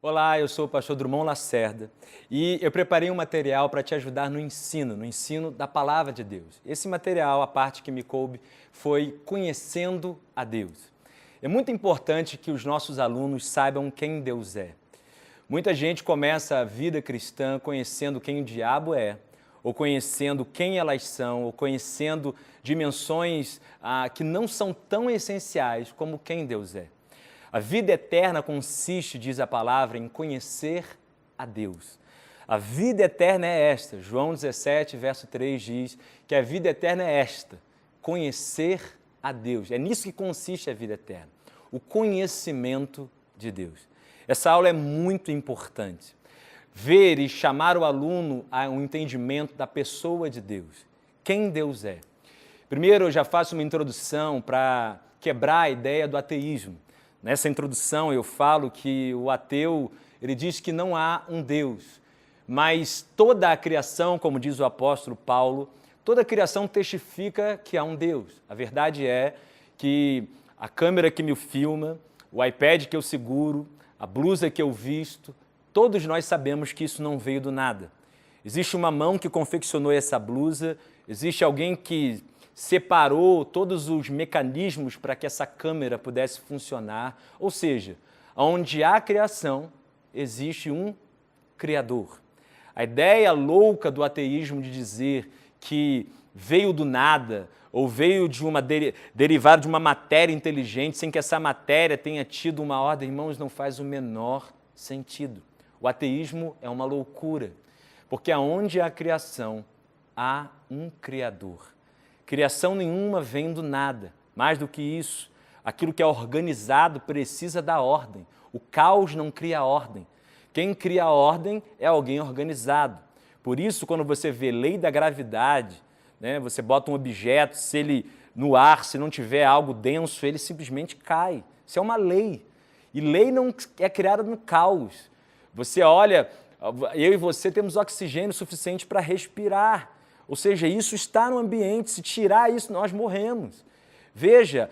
Olá, eu sou o pastor Drummond Lacerda e eu preparei um material para te ajudar no ensino da Palavra de Deus. Esse material, a parte que me coube, foi Conhecendo a Deus. É muito importante que os nossos alunos saibam quem Deus é. Muita gente começa a vida cristã conhecendo quem o diabo é, ou conhecendo quem elas são, ou conhecendo dimensões que não são tão essenciais como quem Deus é. A vida eterna consiste, diz a palavra, em conhecer a Deus. A vida eterna é esta. João 17, verso 3 diz que a vida eterna é esta, conhecer a Deus. É nisso que consiste a vida eterna, o conhecimento de Deus. Essa aula é muito importante. Ver e chamar o aluno a um entendimento da pessoa de Deus. Quem Deus é. Primeiro, eu já faço uma introdução para quebrar a ideia do ateísmo. Nessa introdução eu falo que o ateu, ele diz que não há um Deus, mas toda a criação, como diz o apóstolo Paulo, toda a criação testifica que há um Deus. A verdade é que a câmera que me filma, o iPad que eu seguro, a blusa que eu visto, todos nós sabemos que isso não veio do nada. Existe uma mão que confeccionou essa blusa, existe alguém que separou todos os mecanismos para que essa câmera pudesse funcionar. Ou seja, onde há criação, existe um Criador. A ideia louca do ateísmo de dizer que veio do nada ou veio de uma derivado de uma matéria inteligente sem que essa matéria tenha tido uma ordem, irmãos, não faz o menor sentido. O ateísmo é uma loucura, porque aonde há criação, há um Criador. Criação nenhuma vem do nada. Mais do que isso, aquilo que é organizado precisa da ordem. O caos não cria ordem. Quem cria a ordem é alguém organizado. Por isso, quando você vê lei da gravidade, né, você bota um objeto, se ele no ar, se não tiver algo denso, ele simplesmente cai. Isso é uma lei. E lei não é criada no caos. Você olha, eu e você temos oxigênio suficiente para respirar. Ou seja, isso está no ambiente, se tirar isso, nós morremos. Veja,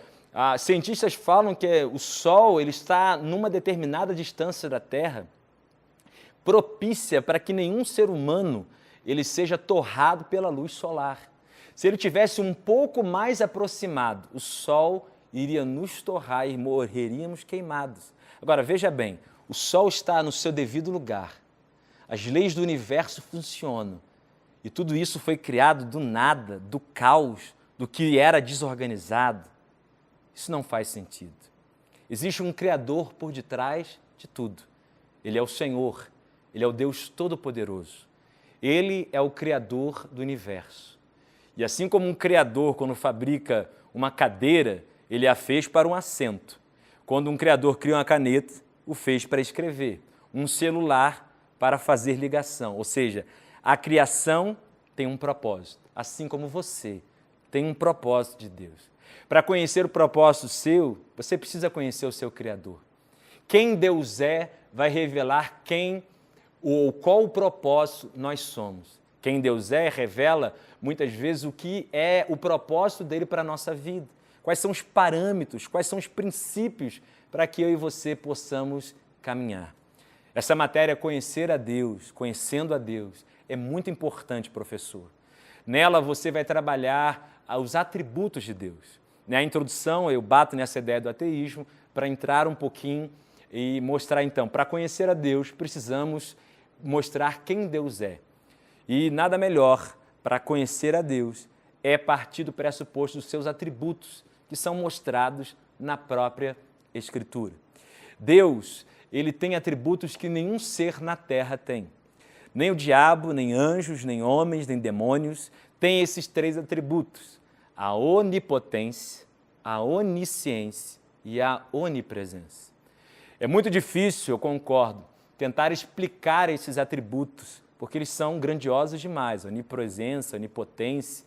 cientistas falam que o Sol ele está numa determinada distância da Terra, propícia para que nenhum ser humano ele seja torrado pela luz solar. Se ele tivesse um pouco mais aproximado, o Sol iria nos torrar e morreríamos queimados. Agora, veja bem, o Sol está no seu devido lugar. As leis do universo funcionam. E tudo isso foi criado do nada, do caos, do que era desorganizado. Isso não faz sentido. Existe um Criador por detrás de tudo. Ele é o Senhor, Ele é o Deus Todo-Poderoso. Ele é o Criador do universo. E assim como um Criador, quando fabrica uma cadeira, ele a fez para um assento. Quando um Criador cria uma caneta, o fez para escrever. Um celular para fazer ligação. Ou seja, a criação tem um propósito, assim como você tem um propósito de Deus. Para conhecer o propósito seu, você precisa conhecer o seu Criador. Quem Deus é vai revelar quem ou qual o propósito nós somos. Quem Deus é revela muitas vezes o que é o propósito dele para a nossa vida. Quais são os parâmetros, quais são os princípios para que eu e você possamos caminhar. Essa matéria, conhecer a Deus, conhecendo a Deus, é muito importante, professor. Nela você vai trabalhar os atributos de Deus. Na introdução eu bato nessa ideia do ateísmo para entrar um pouquinho e mostrar então, para conhecer a Deus precisamos mostrar quem Deus é. E nada melhor para conhecer a Deus é partir do pressuposto dos seus atributos, que são mostrados na própria Escritura. Deus, ele tem atributos que nenhum ser na terra tem. Nem o diabo, nem anjos, nem homens, nem demônios têm esses três atributos. A onipotência, a onisciência e a onipresença. É muito difícil, eu concordo, tentar explicar esses atributos, porque eles são grandiosos demais. Onipresença, onipotência,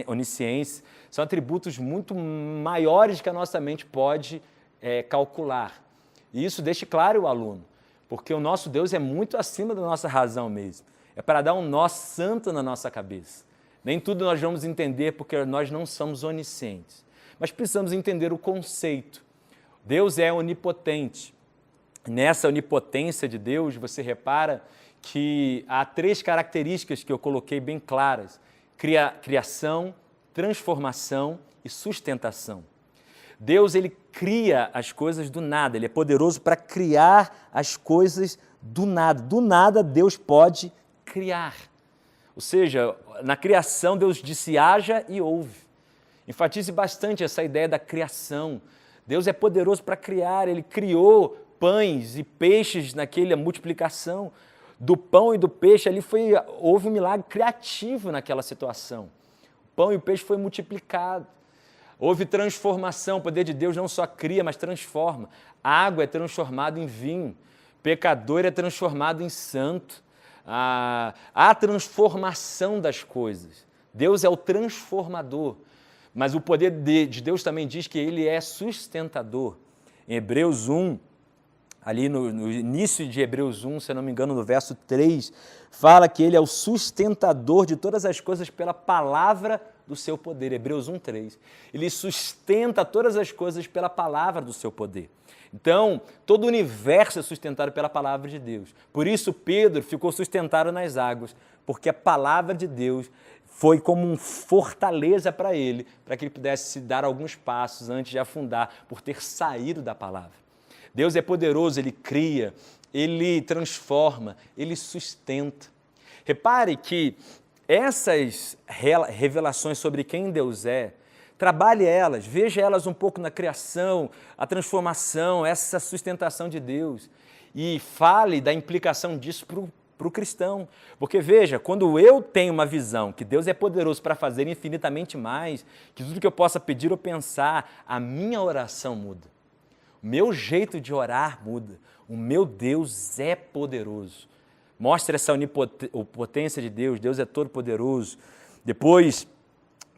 onisciência, são atributos muito maiores que a nossa mente pode calcular. E isso deixe claro o aluno, porque o nosso Deus é muito acima da nossa razão mesmo. É para dar um nó santo na nossa cabeça. Nem tudo nós vamos entender porque nós não somos oniscientes. Mas precisamos entender o conceito. Deus é onipotente. nessa onipotência de Deus, você repara que há 3 características que eu coloquei bem claras: criação, transformação e sustentação. Deus, ele cria as coisas do nada, ele é poderoso para criar as coisas do nada. Do nada, Deus pode criar. Ou seja, na criação, Deus disse haja e houve. Enfatize bastante essa ideia da criação. Deus é poderoso para criar, ele criou pães e peixes naquela multiplicação. Do pão e do peixe ali houve um milagre criativo naquela situação. O pão e o peixe foi multiplicado. Houve transformação, o poder de Deus não só cria, mas transforma. A água é transformada em vinho, pecador é transformado em santo. Há transformação das coisas. Deus é o transformador, mas o poder de Deus também diz que ele é sustentador. Em Hebreus 1, ali no início de Hebreus 1, se eu não me engano, no verso 3, fala que ele é o sustentador de todas as coisas pela palavra do seu poder. Hebreus 1, 3. Ele sustenta todas as coisas pela palavra do seu poder. Então, todo o universo é sustentado pela palavra de Deus. Por isso, Pedro ficou sustentado nas águas, porque a palavra de Deus foi como uma fortaleza para ele, para que ele pudesse dar alguns passos antes de afundar, por ter saído da palavra. Deus é poderoso, ele cria, ele transforma, ele sustenta. Repare que essas revelações sobre quem Deus é, trabalhe elas, veja elas um pouco na criação, a transformação, essa sustentação de Deus, e fale da implicação disso para o cristão. Porque veja, quando eu tenho uma visão que Deus é poderoso para fazer infinitamente mais, que tudo que eu possa pedir ou pensar, a minha oração muda. O meu jeito de orar muda. O meu Deus é poderoso. Mostra essa onipotência de Deus. Deus é todo poderoso. Depois,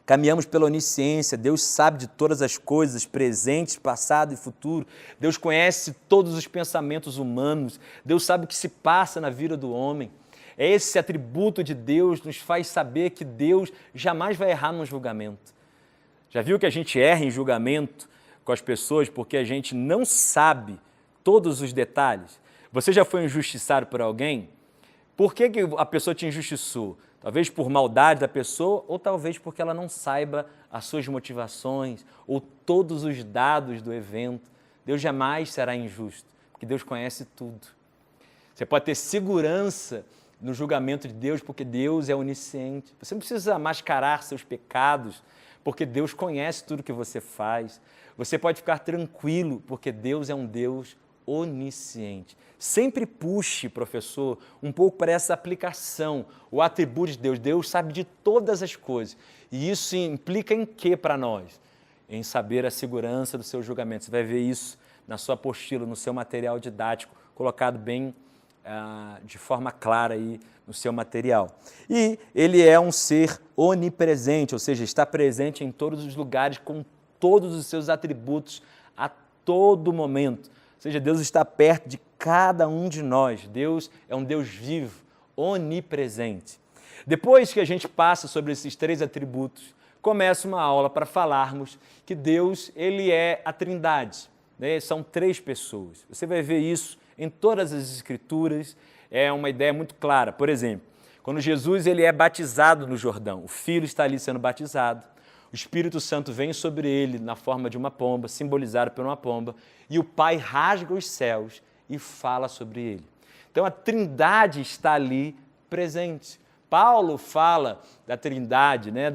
caminhamos pela onisciência. Deus sabe de todas as coisas, presentes, passado e futuro. Deus conhece todos os pensamentos humanos. Deus sabe o que se passa na vida do homem. Esse atributo de Deus nos faz saber que Deus jamais vai errar no julgamento. Já viu que a gente erra em julgamento com as pessoas porque a gente não sabe todos os detalhes? Você já foi injustiçado por alguém? Por que a pessoa te injustiçou? Talvez por maldade da pessoa ou talvez porque ela não saiba as suas motivações ou todos os dados do evento. Deus jamais será injusto, porque Deus conhece tudo. Você pode ter segurança no julgamento de Deus porque Deus é onisciente. Você não precisa mascarar seus pecados porque Deus conhece tudo que você faz. Você pode ficar tranquilo porque Deus é um Deus onisciente. Sempre puxe, professor, um pouco para essa aplicação, o atributo de Deus. Deus sabe de todas as coisas. E isso implica em quê para nós? Em saber a segurança do seu julgamento. Você vai ver isso na sua apostila, no seu material didático, colocado bem de forma clara aí no seu material. E ele é um ser onipresente, ou seja, está presente em todos os lugares, com todos os seus atributos a todo momento. Ou seja, Deus está perto de cada um de nós. Deus é um Deus vivo, onipresente. Depois que a gente passa sobre esses 3 atributos, começa uma aula para falarmos que Deus, ele é a Trindade, né? São 3 pessoas. Você vai ver isso em todas as Escrituras, é uma ideia muito clara. Por exemplo, quando Jesus ele é batizado no Jordão, o Filho está ali sendo batizado, o Espírito Santo vem sobre ele na forma de uma pomba, simbolizado por uma pomba, e o Pai rasga os céus e fala sobre ele. Então a Trindade está ali presente. Paulo fala da Trindade, né,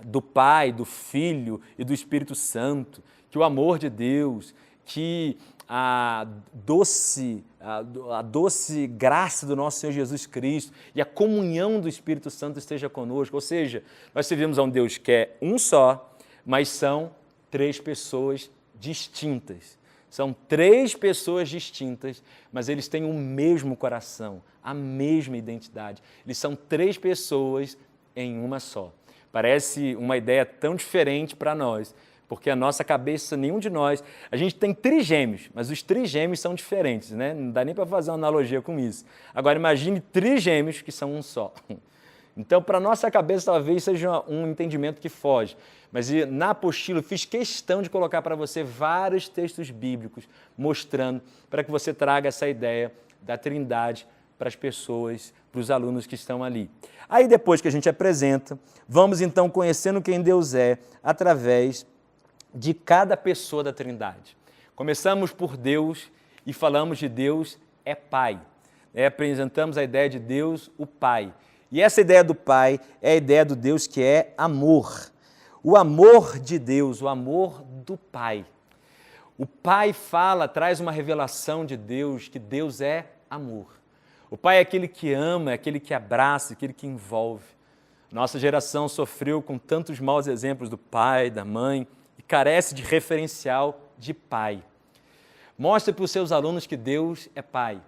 do Pai, do Filho e do Espírito Santo, que o amor de Deus, que a doce graça do nosso Senhor Jesus Cristo e a comunhão do Espírito Santo esteja conosco. Ou seja, nós servimos a um Deus que é um só, mas são 3 pessoas distintas. São 3 pessoas distintas, mas eles têm o mesmo coração, a mesma identidade. Eles são 3 pessoas em uma só. Parece uma ideia tão diferente para nós, porque a nossa cabeça, nenhum de nós, a gente tem trigêmeos, mas os trigêmeos são diferentes, né? Não dá nem para fazer uma analogia com isso. Agora imagine trigêmeos que são um só. Então, para a nossa cabeça, talvez seja um entendimento que foge. Mas na apostila eu fiz questão de colocar para você vários textos bíblicos mostrando para que você traga essa ideia da Trindade para as pessoas, para os alunos que estão ali. Aí depois que a gente apresenta, vamos então conhecendo quem Deus é através de cada pessoa da Trindade. Começamos por Deus e falamos de Deus é Pai. Apresentamos a ideia de Deus, o Pai. E essa ideia do Pai é a ideia do Deus que é amor. O amor de Deus, o amor do Pai. O Pai traz uma revelação de Deus, que Deus é amor. O Pai é aquele que ama, é aquele que abraça, aquele que envolve. Nossa geração sofreu com tantos maus exemplos do pai, da mãe, e carece de referencial de pai. Mostre para os seus alunos que Deus é Pai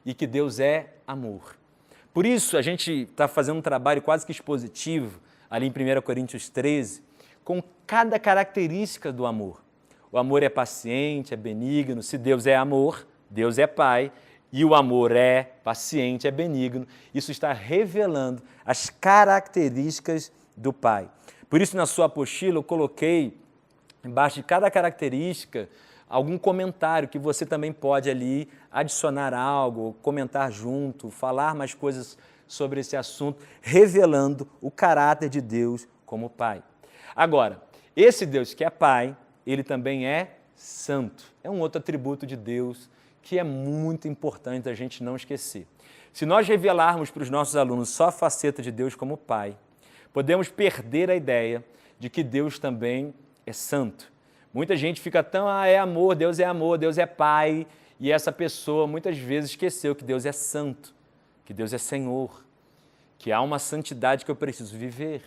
e que Deus é amor. Por isso, a gente está fazendo um trabalho quase que expositivo, ali em 1 Coríntios 13, com cada característica do amor. O amor é paciente, é benigno. Se Deus é amor, Deus é Pai, e o amor é paciente, é benigno. Isso está revelando as características do Pai. Por isso, na sua apostila, eu coloquei, embaixo de cada característica, algum comentário que você também pode ali adicionar algo, comentar junto, falar mais coisas sobre esse assunto, revelando o caráter de Deus como Pai. Agora, esse Deus que é Pai, ele também é santo. É um outro atributo de Deus que é muito importante a gente não esquecer. Se nós revelarmos para os nossos alunos só a faceta de Deus como Pai, podemos perder a ideia de que Deus também é santo. Muita gente fica tão, é amor, Deus é Pai, e essa pessoa muitas vezes esqueceu que Deus é santo, que Deus é Senhor, que há uma santidade que eu preciso viver.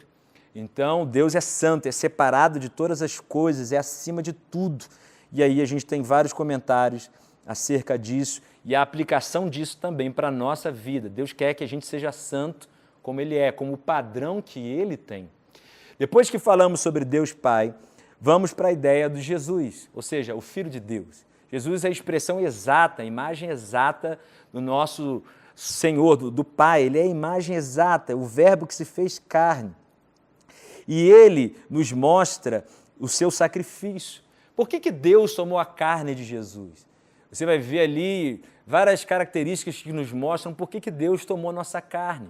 Então, Deus é santo, é separado de todas as coisas, é acima de tudo. E aí a gente tem vários comentários acerca disso e a aplicação disso também para a nossa vida. Deus quer que a gente seja santo como Ele é, como o padrão que Ele tem. Depois que falamos sobre Deus Pai, vamos para a ideia de Jesus, ou seja, o Filho de Deus. Jesus é a expressão exata, a imagem exata do nosso Senhor, do Pai. Ele é a imagem exata, o Verbo que se fez carne. E Ele nos mostra o seu sacrifício. Por que Deus tomou a carne de Jesus? Você vai ver ali várias características que nos mostram por que Deus tomou nossa carne.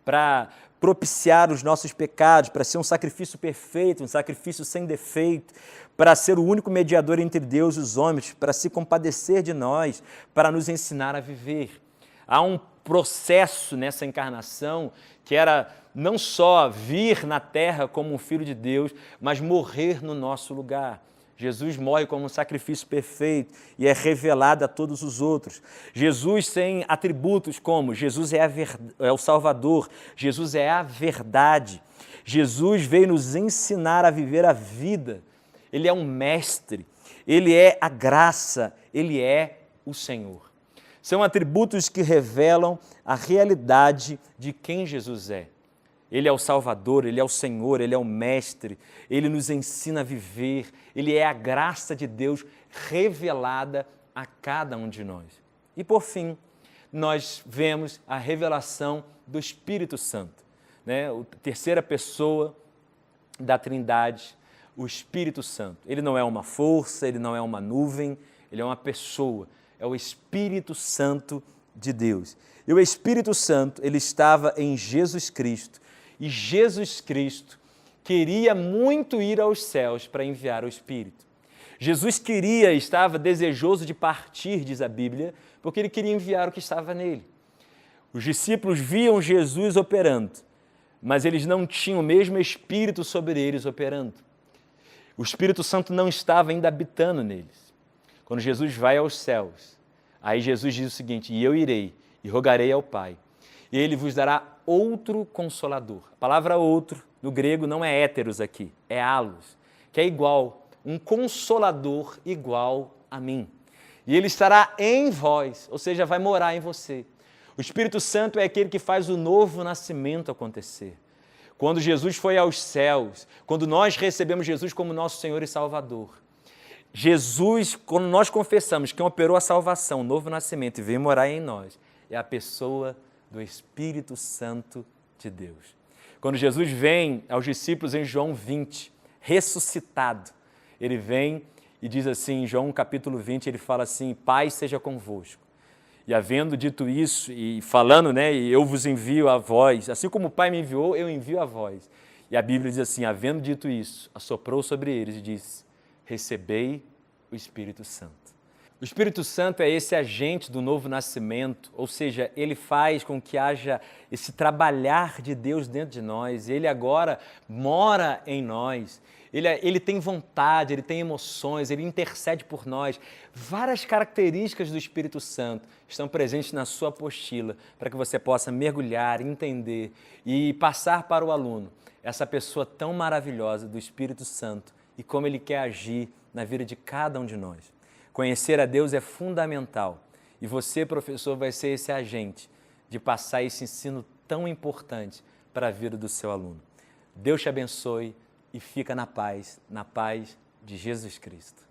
Para propiciar os nossos pecados, para ser um sacrifício perfeito, um sacrifício sem defeito, para ser o único mediador entre Deus e os homens, para se compadecer de nós, para nos ensinar a viver. Há um processo nessa encarnação que era não só vir na terra como um filho de Deus, mas morrer no nosso lugar. Jesus morre como um sacrifício perfeito e é revelado a todos os outros. Jesus tem atributos como Jesus é o Salvador, Jesus é a verdade. Jesus veio nos ensinar a viver a vida. Ele é um mestre, Ele é a graça, Ele é o Senhor. São atributos que revelam a realidade de quem Jesus é. Ele é o Salvador, Ele é o Senhor, Ele é o Mestre, Ele nos ensina a viver, Ele é a graça de Deus revelada a cada um de nós. E por fim, nós vemos a revelação do Espírito Santo, né? A terceira pessoa da Trindade, o Espírito Santo. Ele não é uma força, Ele não é uma nuvem, Ele é uma pessoa, é o Espírito Santo de Deus. E o Espírito Santo, Ele estava em Jesus Cristo, e Jesus Cristo queria muito ir aos céus para enviar o Espírito. Jesus estava desejoso de partir, diz a Bíblia, porque Ele queria enviar o que estava nele. Os discípulos viam Jesus operando, mas eles não tinham o mesmo Espírito sobre eles operando. O Espírito Santo não estava ainda habitando neles. Quando Jesus vai aos céus, aí Jesus diz o seguinte: e eu irei e rogarei ao Pai, e Ele vos dará outro Consolador. A palavra outro, no grego, não é héteros aqui, é allos, que é igual, um Consolador igual a mim. E Ele estará em vós, ou seja, vai morar em você. O Espírito Santo é aquele que faz o novo nascimento acontecer. Quando Jesus foi aos céus, quando nós recebemos Jesus como nosso Senhor e Salvador, Jesus, quando nós confessamos quem operou a salvação, o novo nascimento e veio morar em nós, é a pessoa do Espírito Santo de Deus. Quando Jesus vem aos discípulos em João 20, ressuscitado, ele vem e diz assim, em João capítulo 20, ele fala assim, paz seja convosco. E havendo dito isso e falando, né, e eu vos envio a vós, assim como o Pai me enviou, eu envio a vós. E a Bíblia diz assim, havendo dito isso, assoprou sobre eles e disse, recebei o Espírito Santo. O Espírito Santo é esse agente do novo nascimento, ou seja, ele faz com que haja esse trabalhar de Deus dentro de nós, ele agora mora em nós, ele tem vontade, ele tem emoções, ele intercede por nós. Várias características do Espírito Santo estão presentes na sua apostila, para que você possa mergulhar, entender e passar para o aluno essa pessoa tão maravilhosa do Espírito Santo e como ele quer agir na vida de cada um de nós. Conhecer a Deus é fundamental e você, professor, vai ser esse agente de passar esse ensino tão importante para a vida do seu aluno. Deus te abençoe e fica na paz de Jesus Cristo.